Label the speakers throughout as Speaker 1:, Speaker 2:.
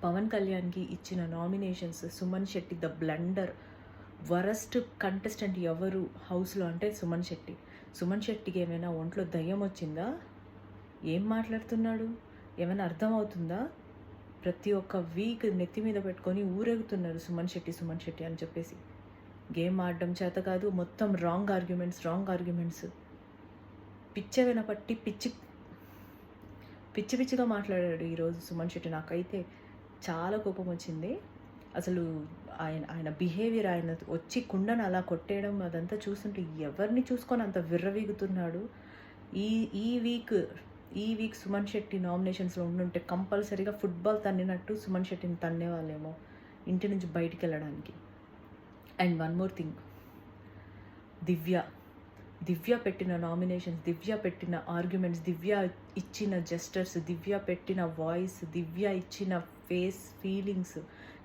Speaker 1: పవన్ కళ్యాణ్కి ఇచ్చిన nominations, Suman Shetty the blunder, worst contestant ఎవరు హౌస్లో అంటే సుమన్ శెట్టి. సుమన్ శెట్టికి ఏమైనా ఒంట్లో దయ్యం వచ్చిందా? ఏం మాట్లాడుతున్నాడు? ఏమైనా అర్థమవుతుందా? ప్రతి ఒక్క వీక్ నెత్తి మీద పెట్టుకొని ఊరేగుతున్నారు సుమన్ శెట్టి అని చెప్పేసి. గేమ్ ఆడడం చేత కాదు, మొత్తం రాంగ్ ఆర్గ్యుమెంట్స్. పిచ్చ పట్టి పిచ్చిగా మాట్లాడాడు ఈరోజు సుమన్ శెట్టి. నాకైతే చాలా కోపం వచ్చింది. అసలు ఆయన బిహేవియర్, ఆయన వచ్చి కుండను అలా కొట్టేయడం అదంతా చూస్తుంటే ఎవరిని చూసుకొని అంత విర్రవీగుతున్నాడు. ఈ వీక్ సుమన్ శెట్టి నామినేషన్స్లో ఉండుంటే కంపల్సరీగా ఫుట్బాల్ తన్నినట్టు సుమన్ శెట్టిని తన్నేవాళ్ళేమో ఇంటి నుంచి బయటికి వెళ్ళడానికి. అండ్ వన్ మోర్ థింగ్, దివ్య పెట్టిన నామినేషన్స్, దివ్య పెట్టిన ఆర్గ్యుమెంట్స్, దివ్య ఇచ్చిన జెస్టర్స్, దివ్య పెట్టిన వాయిస్, దివ్య ఇచ్చిన ఫేస్ ఫీలింగ్స్,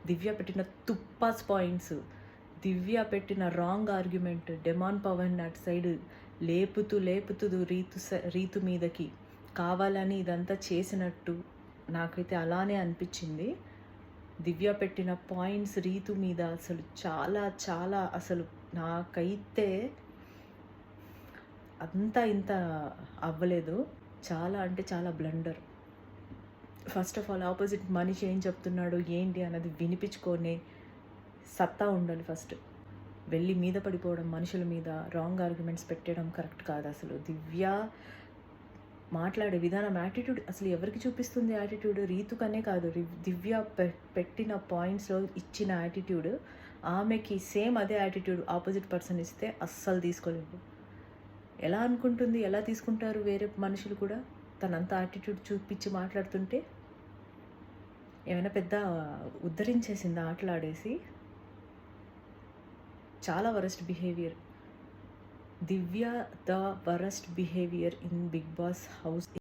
Speaker 1: దివ్య పెట్టిన తుప్పాస్ పాయింట్స్, దివ్య పెట్టిన రాంగ్ ఆర్గ్యుమెంట్, డెమాన్ పవన్ అటు సైడ్ లేపుతూ రీతు మీదకి కావాలని ఇదంతా చేసినట్టు నాకైతే అలానే అనిపించింది. దివ్య పెట్టిన పాయింట్స్ రీతు మీద అసలు చాలా అసలు నాకైతే అంతా ఇంత అవ్వలేదు. చాలా అంటే చాలా blunder. First of all opposite మనిషి ఏం చెప్తున్నాడు ఏంటి అన్నది వినిపించుకొని సత్తా ఉండాలి. ఫస్ట్ వెళ్ళి మీద పడిపోవడం, మనుషుల మీద రాంగ్ ఆర్గ్యుమెంట్స్ పెట్టడం కరెక్ట్ కాదు. అసలు దివ్య మాట్లాడే విధానం, యాటిట్యూడ్ అసలు ఎవరికి చూపిస్తుంది యాటిట్యూడ్? రీతుకనే కాదు, దివ్య పెట్టిన పాయింట్స్లో ఇచ్చిన యాటిట్యూడ్, ఆమెకి సేమ్ అదే యాటిట్యూడ్ ఆపోజిట్ పర్సన్ ఇస్తే అస్సలు తీసుకోలేదు. ఎలా అనుకుంటుంది, ఎలా తీసుకుంటారు వేరే మనుషులు కూడా? తనంత యాటిట్యూడ్ చూపించి మాట్లాడుతుంటే ఏమైనా పెద్ద ఉద్ధరించేసింది ఆటలాడేసి? చాలా worst behaviour. Divya the worst behaviour in Bigg Boss house.